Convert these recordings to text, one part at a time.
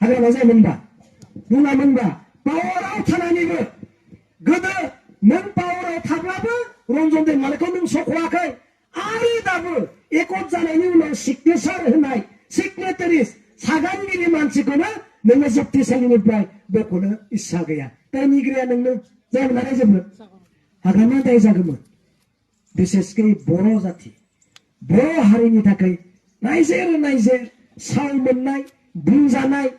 하ग्रा마 जाय मोनबा बुङा मोनबा पावाराव थानानैबो गोदो नों पावाराव थाब्लाबो रन्जन दैमारिखौ नों सख'वाखै आरो दाबो एकट जानायनि उनाव सिगनेचार होनाय सिगनेटारिस सागानगिरि मानसिखौनो नोङो जोबथेसालिनिफ्राय बख'नो इस्सा गैया दायनिगिरिया नोंनो जागोन ना रायजोबो हाग्रामा दाय जागौमोन बिसेसकै बर' जाथि बर' हारिनि थाखाय नायजेर साल मोननाय बुंजानाय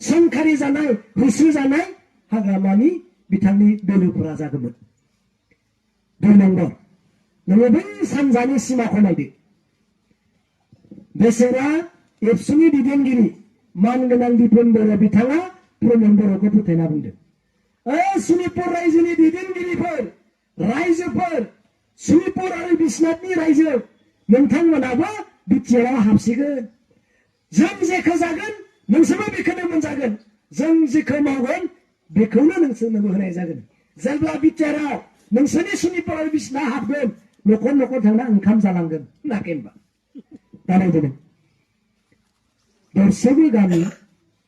सोंखारि जानाय होसोजानाय हाग्रामानि बिथांनि दोलोफोरा जागौमोन 2 नम्बर नोङो बै सानजानि सिमाखौ नायदो बेसेरा एबसुनि दैदेनगिरि मानगोनां दिपन बर' बिथाङा प्रमद बर'खौ फोथायना बुंदों सनितपुर रायजोनि दैदेनगिरिफोर रायजोफोर सनितपुर आरो बिश्वनाथनि रायजो नोंथांमोनाबो बिटिआरआव हाबसिगोन जों जेखौ जागोन नोंसोरबो बेखौनो मोनजागोन जों जेखौ मावगोन बेखौनो नोंसोरनोबो होनाय जागोन जेब्ला बिटिआरआव नोंसोरनि सनितपुर आरो बिश्वनाथ हाबगोन न'खर न'खर थांना ओंखाम जालांगोन नाखै होनबा दा नायदो नों दरसेबो गामि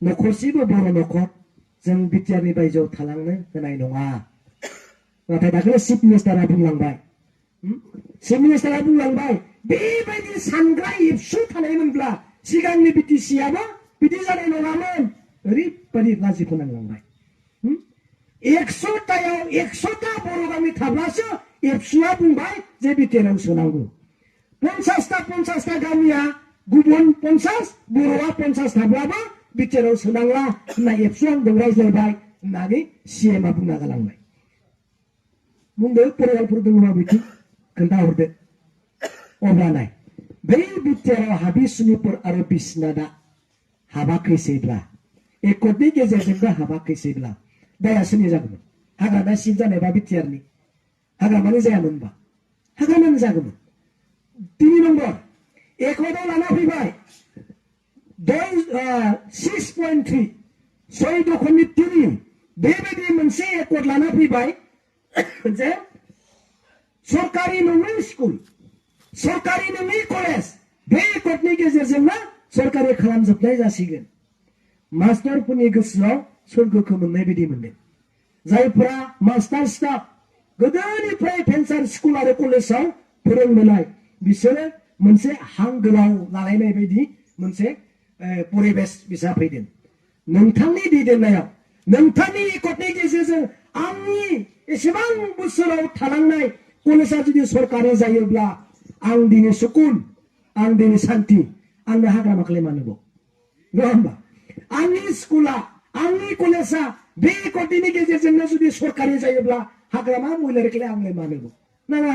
न'खरसेबो बर' न'खर जों बिटिआरनि बायजोआव थालांनो होनाय नङा नाथाय दाखालि चिफ मिनिस्टारा बुंलांबाय चिफ मिनिस्टारा बुंलांबाय बेबायदि सानग्रा एबसु थानायमोनब्ला सिगांनि बिटिसिआबो बिदि जानाय नङामोन ओरैबायदि लाजि फोनांलांबाय 100टायाव 100टा बर' गामि थाब्लासो एबसुआ बुंबाय जे बिटिआरआव सोनांगौ 50टा गामिया गुबुन 50 बर'आ 50 थाब्लाबो बिटिआरआव सोनांला होनना एबसु आंजों रायज्लायबाय होननानै सिएमआ बुंना गालांबाय बुंदो फरायसाफोर दङबा बिथिं खोन्थाहरदो अब्ला नाय बै बिटिआरआव हाबि सनितपुर आरो बिश्वनाथआ हाबाखैसैब्ला एकटनि गेजेरजोंबो हाबाखैसैब्ला दाया सोरनि जागौमोन हाग्रामा सिट जानायबा बिटिआरनि हाग्रामानि जायामोनबा हाग्रामानि जागौमोन 3 नम्बर एकटआव लाना फैबाय 6.3 6.3 बेबायदि मोनसे एकट लाना फैबाय जे सरकारि नङै स्कुल सरकारि नङै कलेज बे एकटनि गेजेरजोंनो सरकारि खालामजोबनाय जासिगोन मास्टारफोरनि गोसोआव सोरगोखौ मोननाय बायदि मोनदों जायफोरा मास्टार स्टाफ गोदोनिफ्राय भेन्सार स्कुल आरो कलेजाव फोरोंबोनाय बिसोरो मोनसे हां गोलाव लालायनाय बायदि मोनसे परिबेस बिसा फैदों नोंथांनि दैदेननायाव नोंथांनि एकटनि गेजेरजों आंनि एसेबां बोसोराव थालांनाय कलेजा जुदि सरकारि जायोब्ला आं दिनै सुकुन आं दिनै शान्ति आंनो हाग्रामाखौलाय मानोबाव नङा होमबा आंनि स्कुला आंनि कलेजा बे एकटनि गेजेरजोंनो जुदि सरकारि जायोब्ला हाग्रामा महिलारिखौलाय आंलाय मानोबाव नाङा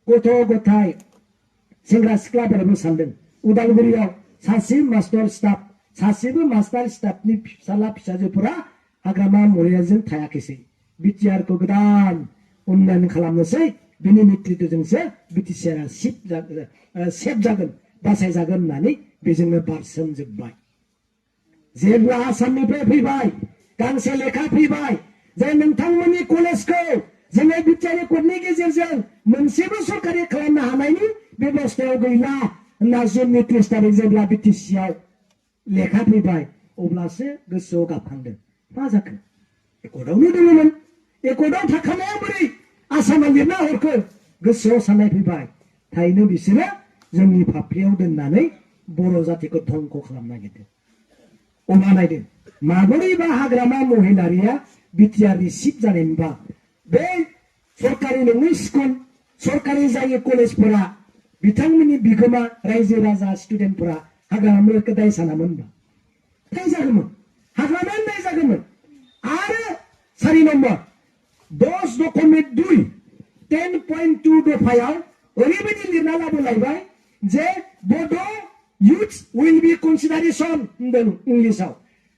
गथ' गथाय सेंग्रा सिख्लाफोराबो सानदों उदालगुरियाव सासे मास्टार स्टाफ सासेबो मास्टार स्टाफनि फिसाला फिसाजोफोरा हाग्रामा महिलारिजों थायाखैसै बिटिआरखौ गोदान उन्नयन खालामनोसै बिनि नेतृत्वजोंसो बिटिसिआरआ सेफ जागोन बासायजागोन होननानै बेजोंनो बारसोमजोब्बाय जेब्ला आसामनिफ्राय फैबाय गांसे लेखा फैबाय जे नोंथांमोननि कलेजखौ जोङो बिटिआर एकटनि गेजेरजों मोनसेबो सरकारि खालामनो हानायनि बेबस्थायाव गैला होनना जुननि 30 तारिख जेब्ला बिटिसिआव लेखा फैबाय अब्लासो गोसोआव गाबखांदों मा जाखो एकटआवनो दङमोन एकटआव थाखानाया बोरै आसामाव लिरना हरखो गोसोआव साननाय फैबाय थारैनो बिसोरो जोंनि फाफ्लियाव दोननानै बर' जातिखौ धंख खालामनो नागिरदों अब्ला नायदों माबोरैबा हाग्रामा महिलारिया बिटिआरनि सिट जानायमोनबा बे सरकारि नङै स्कुल सरकारि जायै कलेजफोरा बिथांमोननि बिगोमा रायजो राजा स्टुडेन्टफोरा हाग्रामाखौ दाय सानामोनबा दाय जागौमोन हाग्रामायानो दाय जागौमोन आरो 4 नम्बर 10.2 10.2 दफायाव ओरैबायदि लिरना लाबोलायबाय जे बड' youth will be consideration होनदों इंलिसाव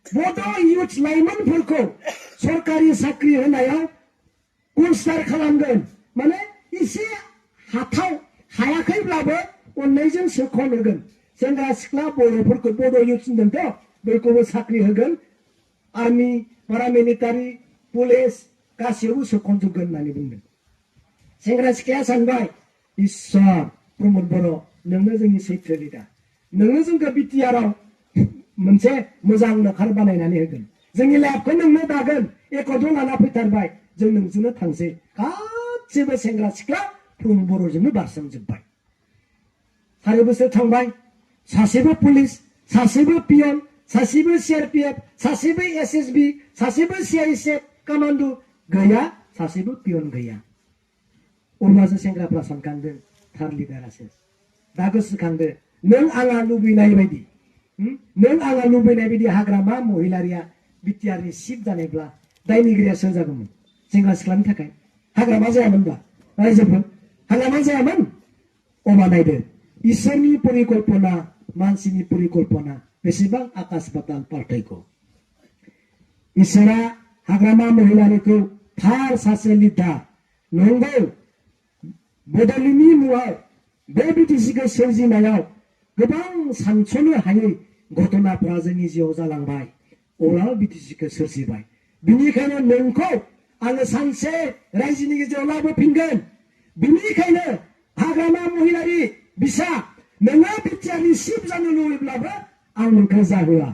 बड' youth लाइमोनफोरखौ सरकारि साख्रि होनायाव कनसिडार खालामगोन माने एसे हाथाव हायाखैब्लाबो अननायजों सोखन होगोन सेंग्रा सिख्ला बर'फोरखौ बड' youth होनदोंथ' बेखौबो साख्रि होगोन आर्मि पारामिलिटारि पुलिस गासैयावबो सोखनजोबगोन होननानै बुंदों सेंग्रा सिख्लाया सानबाय इसोर प्रमद बर' नोंनो जोंनि सैथो लिडार नोंनो जोंखौ बिटिआरआव मोनसे मोजां न'खर बानायनानै होगोन जोंनि लेबखौ नोंनो दागोन एकर्डजों लाना फैथारबाय जों नोंजोंनो थांसै गासिबो सेंग्रा सिख्ला फुं बर'जोंनो बारसोमजोब्बाय 4 बोसोर थांबाय सासेबो पुलिस सासेबो पियन सासेबो CRPF सासेबो SSB सासेबो CISF कामान्ड' गैया सासेबो पियन गैया अब्लासो सेंग्राफ्रा सानखांदों थार लिडारासो दा गोसोखांदो नों आंहा लुबैनाय बायदि नों आंहा लुबैनाय बायदि हाग्रामा महिलारिया बिटिआरनि चिफ जानायब्ला दायनिगिरिया सोर जागौमोन सेंग्रा सिख्लानि थाखाय हाग्रामा जायामोनब्ला रायजोफोर हाग्रामा जायामोन अमा नायदो इसोरनि परिकल्पना मानसिनि परिकल्पना बेसेबां आकाश पाताल पार्थक्य इसोरा हाग्रामा महिलारिखौ थार सासे लिडार नंगौ बड'लेण्डनि मुङाव बे बिटिसिखौ सोरजिनायाव गोबां सानस'नो हायै घटनाफोरा जोंनि जिउआव जालांबाय अब्ला बिटिसिखौ सोरजिबाय बिनिखायनो नोंखौ आङो सानसे रायजोनि गेजेराव लाबोफिनगोन बिनिखायनो हाग्रामा महिलारि बिसा नोङो बिटिआरनि चिफ जानो लुबैब्लाबो आं नोंखौ जाहोआ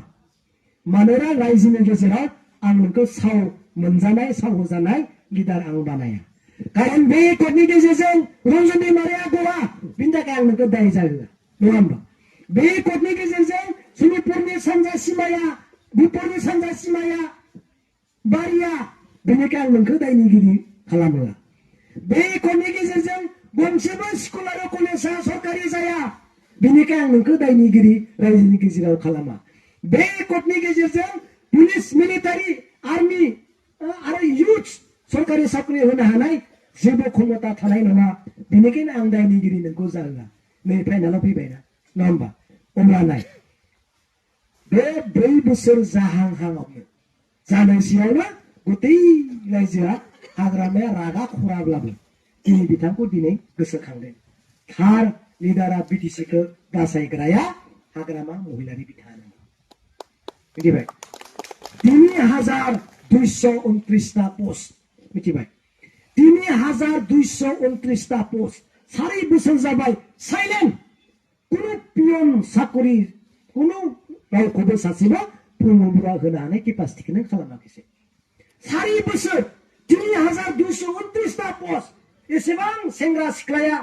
मानोना रायजोनि गेजेराव आं नोंखौ साव मोनजानाय सावहोजानाय लिडार आं बानाया कारण बे एकर्डनि गेजेरजों रन्जन दैमारिया गवा बिनि थाखाय आं नोंखौ दाय जाहोआ नङा होमबा बे एकर्डनि गेजेरजों सनितपुरनि सानजा सिमाया बिपुरनि सानजा सिमाया बारिया बेनिखाय आं नोंखौ दायनिगिरि खालामोआ बे एकर्डनि गेजेरजों गंसेबो स्कुल आरो कलेजा सरकारि जाया बेनिखाय आं नोंखौ दायनिगिरि रायजोनि गेजेराव खालामा बे एकर्डनि गेजेरजों पुलिस मिलिटारि आर्मि आरो युथ सरकारि साख्रि होनो हानाय जेबो क्षमता थानाय नङा बेनिखायनो आं दायनिगिरि नोंखौ जाहोआ नै फाइनालाव फैबायना नङा होमबा अब्ला नाय बे 4 बोसोर जाहांहांआवनो जानोसैयावनो गतै रायजोआ हाग्रामाया रागा खराब्लाबो दिनै बिथांखौ दिनै गोसोखांदों थार लिडारा बिटिसिखौ बासायग्राया हाग्रामा महिलारि बिथाङानो मिथिबाय 3229टा पस्ट मिथिबाय 3229टा पस्ट 4 बोसोर जाबाय साइलेन्ट কোনো पियन साकरि কোনো रावखौबो सासेबो प्रमोटरा होनो हानाय केपासिटिखौनो खालामाखैसै 4 बोसोर 3229टा पस्ट एसेबां सेंग्रा सिख्लाया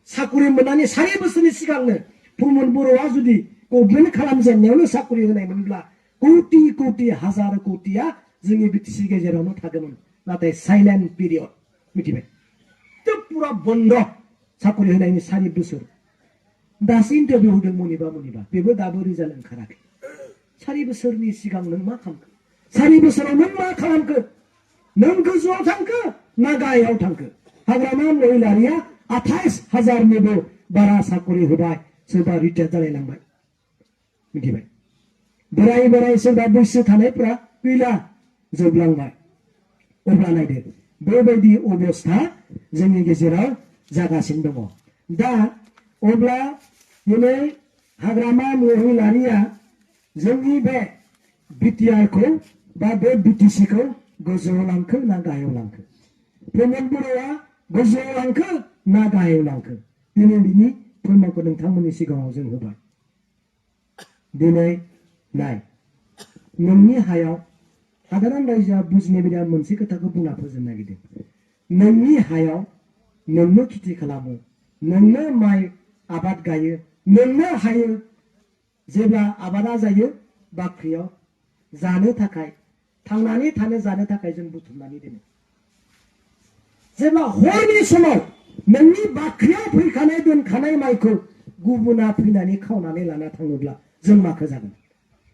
साकरि मोननानै 4 बोसोरनि सिगांनो प्रमोद बर'आ जुदि गभर्नमेन्ट खालामजेननायावनो साकरि होनायमोनब्ला कौटि कौटि हाजार कौटिया जोंनि बिटिसि गेजेरावनो थागौमोन नाथाय साइलेन्ट पिरियड मिथिबाय तो पुरा बन्द साकरि होनायनि 4 बोसोर दासो इन्टारभिउ होदों मनिबा बेबो दाबो रिजाल्ट ओंखाराखै 4 बोसोरनि सिगां नों मा खालामखो 4 बोसोराव नों मा खालामखो नों गोजौआव थांखो ना गाहायाव थांखो हाग्रामा महिलारिया 28,000निबो बारा साकरि होबाय सोरबा रिटायार जालायलांबाय मिथिबाय बोराय सोरबा बैसो थानायफ्रा गैला जोबलांबाय अब्ला नायदो बेबायदि अबस्था जोंनि गेजेराव जागासिनो दङ दा अब्ला दिनै हाग्रामा महिलारिया जोंनि बे बिटिआरखौ बा बे बिटिसिखौ गोजौआव लांखो ना गाहायाव लांखो प्रमोद बर'आ गोजौआव लांखो ना गाहायाव लांखो दिनै बिनि फोरमानखौ नोंथांमोननि सिगाङाव जों होबाय दिनै नाय नोंनि हायाव साधारन रायजोआ बुजिनाय बायदि मोनसे खोथाखौ बुंना फोजोबनो नागिरदों नोंनि हायाव नोंनो खेथि खालामो नोंनो माइ आबाद गायो नोंनो हायो जेब्ला आबादा जायो बाख्रियाव जानो थाखाय थांनानै थानो जानो थाखाय जों बुथुमनानै दोनो जेब्ला हरनि समाव नोंनि बाख्रियाव फैखानाय दोनखानाय माइखौ गुबुना फैनानै खावनानै लाना थाङोब्ला जों माखौ जागोन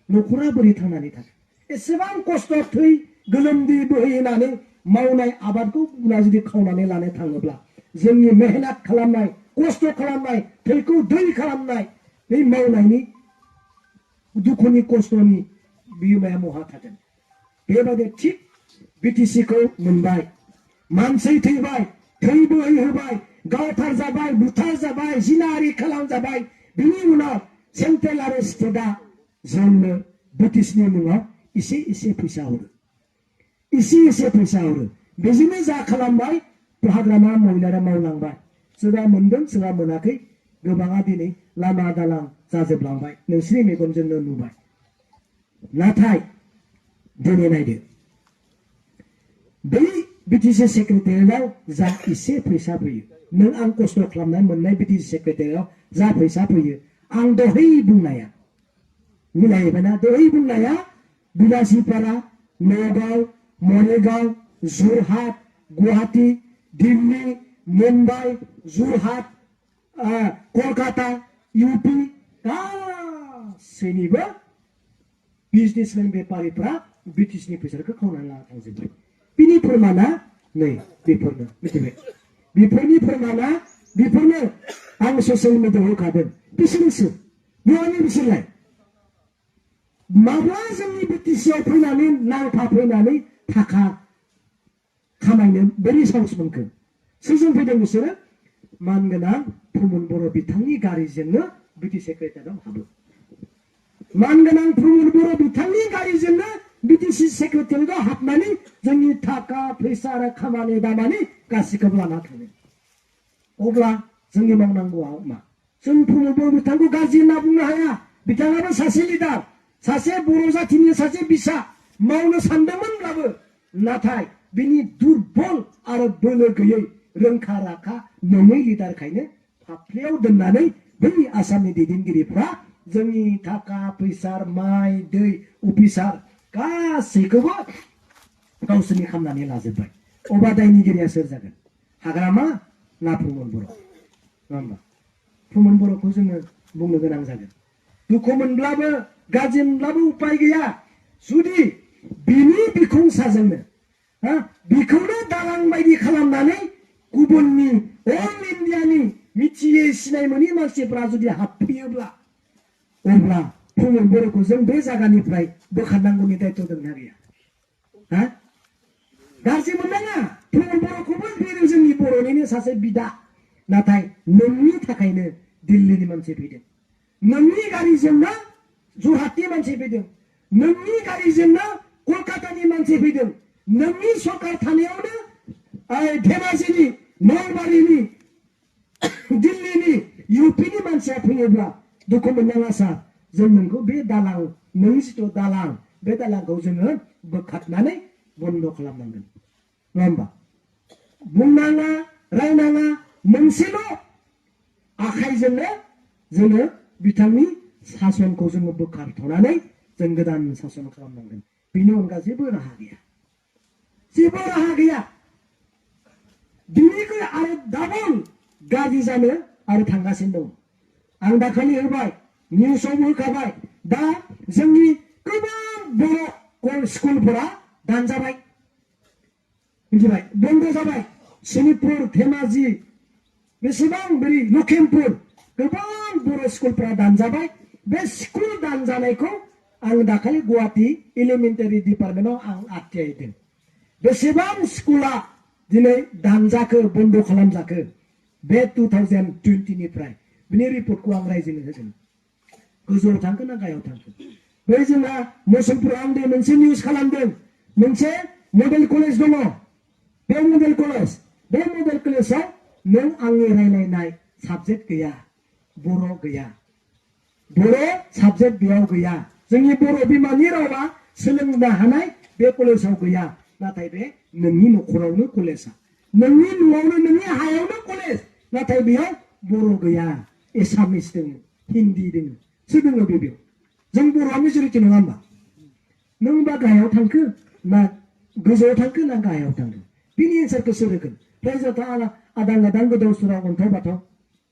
न'खरा बोरै थांनानै थागोन एसेबां खस्थ' थै गोलोमदै बोहैनानै मावनाय आबादखौ गुबुना जुदि खावनानै लानो थाङोब्ला जोंनि मेहनत खालामनाय खस्थ' खालामनाय थैखौ दै खालामनाय बे मावनायनि दुखुनि खस्थ'नि बिहोमाया महा थागोन बेबायदि थिग बिटिसिखौ मोनबाय मानसि थैबाय थै बोहैहोबाय गावथार जाबाय बुथार जाबाय जिनाहारि खालामजाबाय बिनि उनाव सेन्ट्रेल आरो स्टेटआ जोंनो बिटिसिनि मुङाव एसे फैसा हरो एसे फैसा हरो बेजोंनो जा खालामबाय हाग्रामा महिलारिया मावलांबाय सोरबा मोनदों सोरबा मोनाखै गोबाङा दिनै लामा दालां जाजोबलांबाय नोंसिनि मेगनजोंनो नुबाय नाथाय दिनै नायदो बै बिटिसि सेक्रेटारियाव जा एसे फैसा फैयो नों आं खस्थ' खालामनानै मोननाय बिटिसि सेक्रेटारियाव जा फैसा फैयो आं दहाय बुंनाया मिलायबायना दहाय बुंनाया बिलासिपारा नगाव मरिगाव जरहाट गुवाहाटी दिल्ली मुम्बाइ जरहाट कलकाता इउपि गासैनिबो बिजनेसमेन बेपारिफ्रा बिटिसिनि फैसाखौ खावनानै लाना थांजोब्बाय बिनि फोरमाना नै बेफोरनो मिथिबाय बेफोरनि फोरमाना बेफोरनो आं ससियेल मिडियायाव होखादों बिसोरसो बहानि बिसोरलाय माब्ला जोंनि बिटिसिआव फैनानै नांफा फैनानै थाखा खामायनो बोरै साहस मोनखो सोरजों फैदों बिसोरो मानगोनां प्रमद बर' बिथांनि गारिजोंनो बिटिसि सेक्रेटारियाव हाबो मानगोनां प्रमद बर' बिथांनि गारिजोंनो बिटिसि सेक्रेटारियाव हाबनानै जोंनि थाखा फैसा आरो खामानि दामानि गासैखौबो लाना थाङो अब्ला जोंनि मावनांगौआ मा जों प्रमद बर' बिथांखौ गाज्रि होनना बुंनो हाया बिथाङाबो सासे लिडार सासे बर' जाथिनि सासे बिसा मावनो सानदोंमोनब्लाबो नाथाय बिनि दुरबल आरो बोलो गैयै रोंखा राखा नङै लिडारखायनो फाफ्लियाव दोननानै बै आसामनि दैदेनगिरिफ्रा जोंनि थाखा फैसा माइ दै अफिसार गासैखौबो गावसोरनि खालामनानै लाजोब्बाय अबा दायनिगिरिया सोर जागोन हाग्रामा ना प्रमद बर' नङा होमबा प्रमद बर'खौ जोङो बुंनो गोनां जागोन दुखु मोनब्लाबो गाज्रि मोनब्लाबो उपाय गैया जुदि बिनि बिखुंसाजोंनो बिखौनो दालां बायदि खालामनानै गुबुननि अल इन्डियानि मिथियै सिनाय मोनि मानसिफ्रा जुदि हाबफैयोब्ला अब्ला प्रमद बर'खौ जों बे जायगानिफ्राय बोखारनांगौनि दायित्व दंना गैया गाज्रि मोननाङा प्रमद बर'खौबो बेयो जोंनि बर'निनो सासे बिदा नाथाय नोंनि थाखायनो दिल्लीनि मानसि फैदों नोंनि गारिजोंनो जरहाटनि मानसि फैदों नोंनि गारिजोंनो कलकातानि मानसि फैदों नोंनि सरकार थानायावनो धेमाजिनि नलबारिनि दिल्लीनि इउपिनि मानसिया फैयोब्ला दुखु मोननाङा सार जों नोंखौ बे दालां नों जिथु दालां बे दालांखौ जोङो बोखारनानै बन्द खालामनांगोन नङा होमबा बुंनाङा रायनाङा मोनसेल' आखाइजोंनो जोङो बिथांनि सासनखौ जोङो बोखारथ'नानै जों गोदान सासन खालामनांगोन बेनि अनगा जेबो राहा गैया जेबो राहा गैया दिनैखौ आरो डाबल गाज्रि जानो आरो थांगासिनो दं आं दाखालि होबाय निउसावबो होखाबाय दा जोंनि गोबां बर' स्कुलफोरा दानजाबाय मिथिबाय बन्द जाबाय सनितपुर धेमाजि बेसेबां बोरै लखिमपुर गोबां बर' स्कुलफोरा दानजाबाय बे स्कुल दानजानायखौ आं दाखालि गुवाहाटी एलिमेन्टारि डिपार्टमेन्टआव आं आखियायदों बेसेबां स्कुला दिनै दानजाखो बन्द खालामजाखो बे 2020 निफ्राय बिनि रिपर्टखौ आं रायजोनो होगोन गोजौआव थांखो ना गाहायाव थांखो बै जोंहा मुसलपुराव आं मोनसे निउस खालामदों मोनसे मडेल कलेज दङ बे मडेल कलेजाव नों आंनि रायलायनाय साबजेक्ट गैया बर' गैया बर' साबजेक्ट बेयाव गैया जोंनि बर' बिमानि रावा सोलोंनो हानाय बे कलेजाव गैया नाथाय बे नोंनि न'खरावनो कलेजा नोंनि न'आवनो नोंनि हायावनो कलेज नाथाय बेयाव बर' गैया एसामिस दङ हिन्दी दङ सोर दङ बेयाव जों बर'आ मेजरिटि नङा होमबा नों बा गाहायाव थांखो ना गोजौआव थांखो ना गाहायाव थांखो बिनि एन्सारखौ सोर होगोन रायजोआथ' आदां आदां गोदाव सोराव अन्थाव बाथाव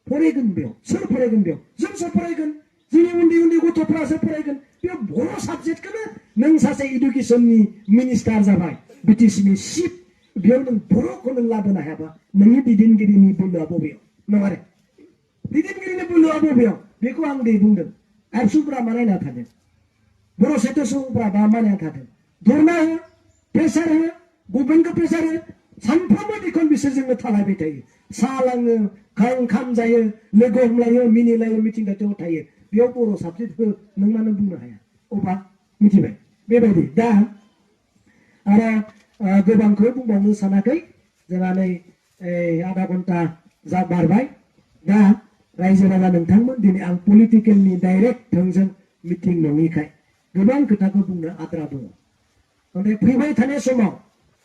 फरायगोन बेयाव सोर फरायगोन बेयाव जोंसो फरायगोन जोंनि उन्दै उन्दै गथ'फ्रासो फरायगोन बेयाव बर' साबजेक्टखौनो नों सासे इडुकेसननि मिनिस्टार जाबाय बिटिसिनि चिफ बेयाव नों बर'खौ नों लाबोनो हायाबा नोंनि दैदेनगिरिनि बोलोआ बबेयाव नङा रे दैदेनगिरिनि बोलोआ बबेयाव बेखौ आं दै बुंदों एबसुफ्रा मा नायना थादों बर' सेथ'सुफ्रा मा नायना थादों धरना हो प्रेसार हो गभर्नमेन्टखौ प्रेसार हो सानफ्रोमबो दिखन बिसोरजोंनो थालायबाय थायो साहा लाङो ओंखाम जायो लोगो हमलायो मिनिलायो मिथिं दावथिङाव थायो बेयाव बर' साबजेक्ट हो नों मानो बुंनो हाया अबा मिथिबाय बेबायदि दा आरो गोबांखौ बुंबावनो सानाखै जोंहा नै आधा घन्टा जा बारबाय दा रायजो राजा नोंथांमोन दिनै आं पलिटिकेलनि डाइरेक्ट थोंजों मिटिं नङिखाय गोबां खोथाखौ बुंनो आद्रा दङ नाथाय फैबाय थानाय समाव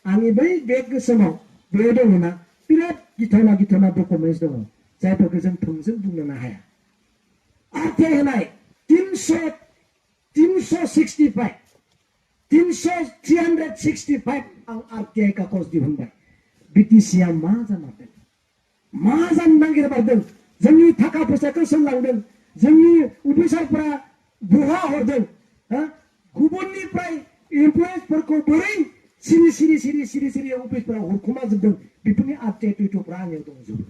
आंनि बै बेग गोसोमाव बे दङना बिराद गिथावना गिथावना डकुमेन्टस दङ जायफोरखौ जों थोंजों बुंनो हाया आरटिआइ होनाय 365 आं आरटिआइ कागज दिहुनबाय बिटिसिआ मा जामारदों मा जानो नागिरबारदों जोंनि थाखा फैसाखौ सोंलांदों जोंनि अफिसारफोरा बहा हरदों गुबुननिफ्राय एमप्लयिसफोरखौ बोरै सिरि अफिसफोरा हरखुमाजोबदों बेफोरनि आरटिआइ टुइटफ्रा आंनियाव दंजोबो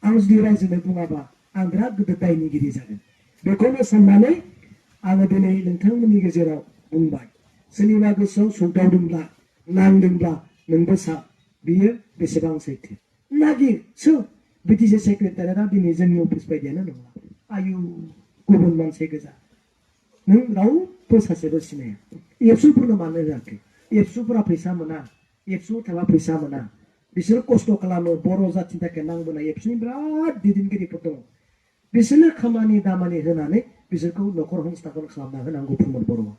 आं जुदि रायजोनो बुङाबा आं बिराद गिदिर दायनिगिरि जागोन बेखौनो साननानै आङो दिनै नोंथांमोननि गेजेराव बुंबाय सोरनिबा गोसोआव सौदावदोंब्ला नांदोंब्ला नोंबो साब बियो बेसेबां सैथो नागिर सों बिटिसि सेक्रेटारियेटआ दिनै जोंनि अफिस बायदियानो नङा आयु गुबुन मानसि गोजा नों रावबो सासेबो सिनाया एबसुफोरनो मानो होआखै एबसुफोरा फैसा मोना एबसु थाबा फैसा मोना बिसोर खस्थ' खालामो बर' जाथिनि थाखाय नांबोनाय एबसुनि बिराद दैदेनगिरिफोर दङ बिसोरनो खामानि दामानि होनानै बिसोरखौ न'खर संस्थापन खालामना होनांगौ प्रमद बर'आ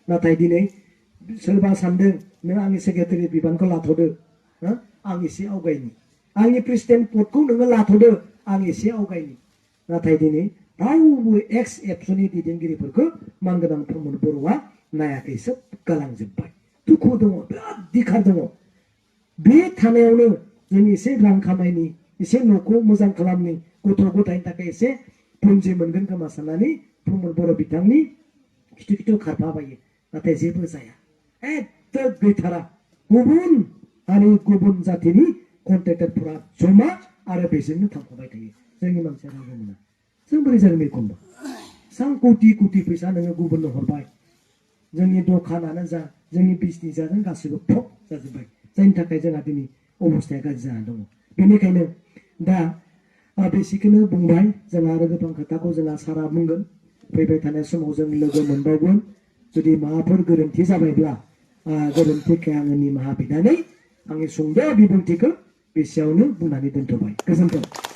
नाथाय दिनै सोरबा सानदों नों आंनि सेक्रेटारि बिबानखौ लाथ'दो आं एसे आवगायनि आंनि प्रेसिडेन्ट पदखौ नोङो लाथ'दो आं एसे आवगायनि नाथाय दिनै रावबो एक्स एबसुनि दैदेनगिरिफोरखौ मानगोनां प्रमद बर'आ नायाखै सोब गालांजोब्बाय दुखु दङ बिराद दिखार दङ बे थानायावनो जों एसे रां खामायनि एसे न'खौ मोजां खालामनि गथ' गथायनि थाखाय एसे पुन्जि मोनगोन खोमा साननानै प्रमद बर' बिथांनि खिथु खिथु खारफाबायो नाथाय जेबो जाया एकदम गैथारा गुबुन हारि गुबुन जातिनि कन्ट्रेक्टरफोरा जमा आरो बेजोंनो थांफाबाय थायो जोंनि मानसिया रावबो मोना जों बोरै जागोन एखनबा बेसेबां कौटि कौटि फैसा नोङो गुबुननो हरबाय जोंनि दखानानो जा जोंनि बिजनेसानो गासैबो फब जाजोब्बाय जायनि थाखाय जोंहा दिनै अबस्थाया गाज्रि जाना दङ बेनिखायनो दा बेसेखौनो बुंबाय जोंहा आरो गोबां खोथाखौ जोंहा सारा बुंगोन फैबाय थानाय समाव जों लोगो मोनबावगोन जुदि माबाफोर गोरोन्थि जाबायब्ला गोरोन्थिखौ आङो निमाहा बिनानै आंनि सुंद' बिबुंथिखौ बेसेयावनो बुंनानै दोनथ'बाय गोजोन्थों